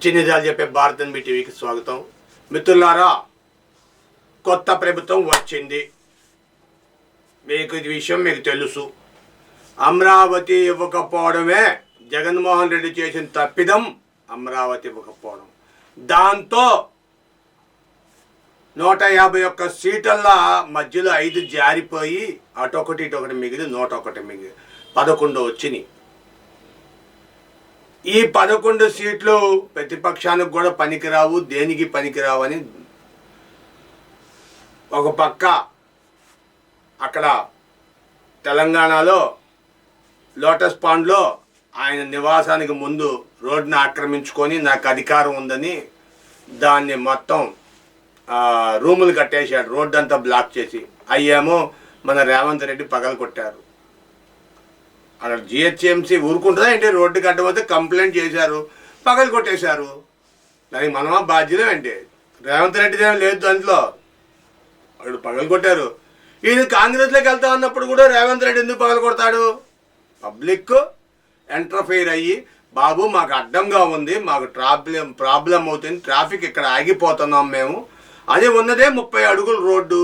చిన్నిజాలు చెప్పే భారత్ టీవీకి స్వాగతం. మిత్రులారా, కొత్త ప్రభుత్వం వచ్చింది. మీకు ఈ విషయం మీకు తెలుసు. అమరావతి ఇవ్వకపోవడమే జగన్మోహన్ రెడ్డి చేసిన తప్పిదం. అమరావతి ఇవ్వకపోవడం, దాంతో 151 సీట్ల మధ్యలో 5 జారిపోయి అటొకటి ఇటొకటి మిగిలి 101 మిగిలి 11 వచ్చినాయి. ఈ 11 సీట్లు ప్రతిపక్షానికి కూడా పనికిరావు, దేనికి పనికిరావు అని ఒక పక్క అక్కడ తెలంగాణలో లోటస్ పాండ్లో ఆయన నివాసానికి ముందు రోడ్డుని ఆక్రమించుకొని నాకు అధికారం ఉందని దాన్ని మొత్తం రూములు కట్టేశాడు, రోడ్డు అంతా బ్లాక్ చేసి. అయ్యేమో మన రేవంత్ రెడ్డి పగలు కొట్టారు. అక్కడ జిహెచ్ఎంసీ ఊరుకుంటుందా ఏంటి? రోడ్డు కట్టబోతే కంప్లైంట్ చేశారు, పగలు కొట్టేశారు. దానికి మనమా బాధ్యత ఏంటి? రేవంత్ రెడ్డి ఏం లేదు దాంట్లో, వాడు పగలు కొట్టారు. ఈయన కాంగ్రెస్లోకి వెళ్తా ఉన్నప్పుడు కూడా రేవంత్ రెడ్డి ఎందుకు పగలు కొడతాడు? పబ్లిక్ ఎంటర్ఫైర్ అయ్యి, బాబు మాకు అడ్డంగా ఉంది, మాకు ప్రాబ్లం అవుతుంది, ట్రాఫిక్ ఇక్కడ ఆగిపోతున్నాం మేము, అది ఉన్నదే 30 అడుగుల రోడ్డు.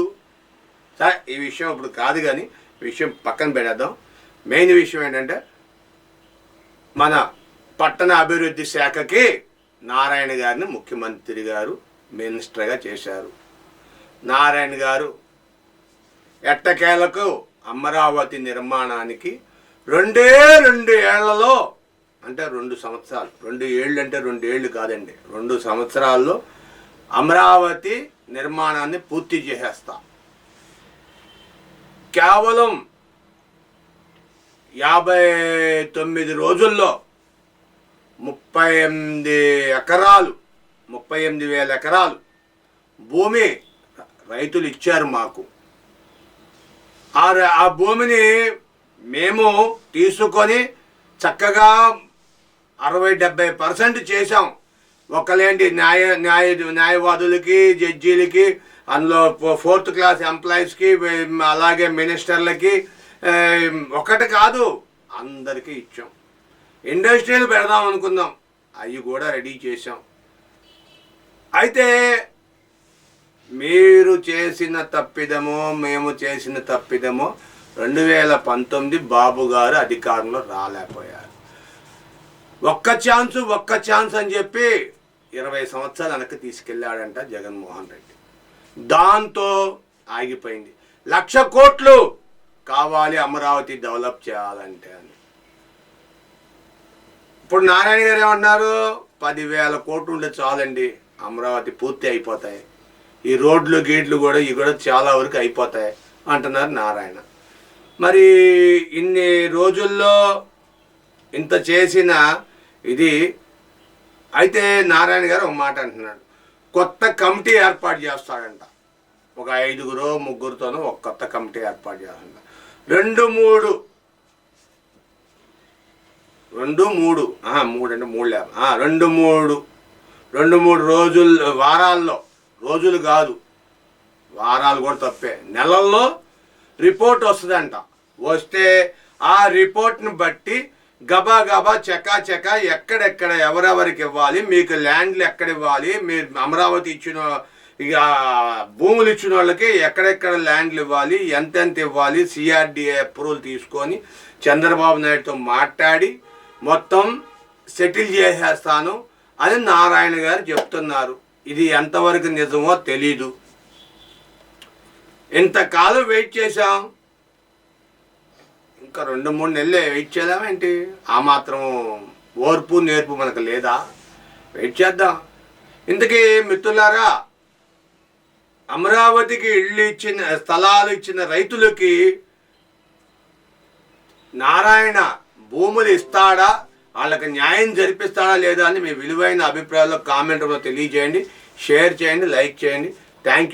సరే, ఈ విషయం ఇప్పుడు కాదు, కానీ విషయం పక్కన పెడేద్దాం. మెయిన్ విషయం ఏంటంటే, మన పట్టణ అభివృద్ధి శాఖకి నారాయణ గారిని ముఖ్యమంత్రి గారు మినిస్టర్గా చేశారు. నారాయణ గారు ఎట్టకేలకు అమరావతి నిర్మాణానికి 2 ఏళ్లలో, అంటే 2 సంవత్సరాలు, 2 ఏళ్ళు అంటే 2 ఏళ్ళు కాదండి, 2 సంవత్సరాల్లో అమరావతి నిర్మాణాన్ని పూర్తి చేసేస్తా. కేవలం 59 రోజుల్లో 38,000 ఎకరాలు భూమి రైతులు ఇచ్చారు మాకు. ఆ భూమిని మేము తీసుకొని చక్కగా 60-70% చేసాం. ఒకలేంటి న్యాయవాదులకి, జడ్జీలకి, అందులో 4th క్లాస్ ఎంప్లాయీస్కి, అలాగే మినిస్టర్లకి, ఒకటి కాదు అందరికీ ఇచ్చాం. ఇండస్ట్రీలు పెడదాం అనుకుందాం, అవి కూడా రెడీ చేసాం. అయితే మీరు చేసిన తప్పిదమో మేము చేసిన తప్పిదమో 2019 బాబు గారు అధికారంలో రాలేకపోయారు. ఒక్క ఛాన్స్ అని చెప్పి 20 సంవత్సరాలు వెనక్కి తీసుకెళ్ళాడంట జగన్మోహన్ రెడ్డి. దాంతో ఆగిపోయింది. 1,00,000 కోట్లు కావాలి అమరావతి డెవలప్ చేయాలంటే అని. ఇప్పుడు నారాయణ గారు ఏమన్నారు? 10,000 కోట్లు ఉంటే చాలండి, అమరావతి పూర్తి అయిపోతాయి, ఈ రోడ్లు గేట్లు కూడా ఇవి కూడా చాలా వరకు అయిపోతాయి అంటున్నారు నారాయణ. మరి ఇన్ని రోజుల్లో ఇంత చేసిన ఇది అయితే నారాయణ గారు ఒక మాట అంటున్నాడు, కొత్త కమిటీ ఏర్పాటు చేస్తాడంట. ఒక 5-3తోనూ ఒక కొత్త కమిటీ ఏర్పాటు చేస్తాడంట. 2-3 రోజులు, వారాల్లో, రోజులు కాదు వారాలు కూడా తప్పే, నెలల్లో రిపోర్ట్ వస్తుందంట. వస్తే ఆ రిపోర్ట్ని బట్టి గబా చకా ఎక్కడెక్కడ ఎవరెవరికి ఇవ్వాలి, మీకు ల్యాండ్లు ఎక్కడ ఇవ్వాలి, మీరు అమరావతి ఇచ్చిన ఇక భూములు ఇచ్చిన వాళ్ళకి ఎక్కడెక్కడ ల్యాండ్లు ఇవ్వాలి, ఎంతెంత ఇవ్వాలి, సిఆర్డిఏ అప్రూవల్ తీసుకొని చంద్రబాబు నాయుడుతో మాట్లాడి మొత్తం సెటిల్ చేసేస్తాను అని నారాయణ గారు చెప్తున్నారు. ఇది ఎంతవరకు నిజమో తెలీదు. ఇంతకాలం వెయిట్ చేశాం, ఇంకా 2-3 నెలలే వెయిట్ చేద్దామేంటి? ఆ మాత్రం ఓర్పు నేర్పు మనకు లేదా? వెయిట్ చేద్దాం. ఇంతకీ మిత్రులారా, అమరావతికి స్థలాలు ఇచ్చిన రైతులకి నారాయణ భూములు ఇస్తాడా, వాళ్ళకి న్యాయం జరిపిస్తాడా లేదా అని మీ విలువైన అభిప్రాయాల్లో కామెంట్లో తెలియజేయండి, షేర్ చేయండి, లైక్ చేయండి. Thank you.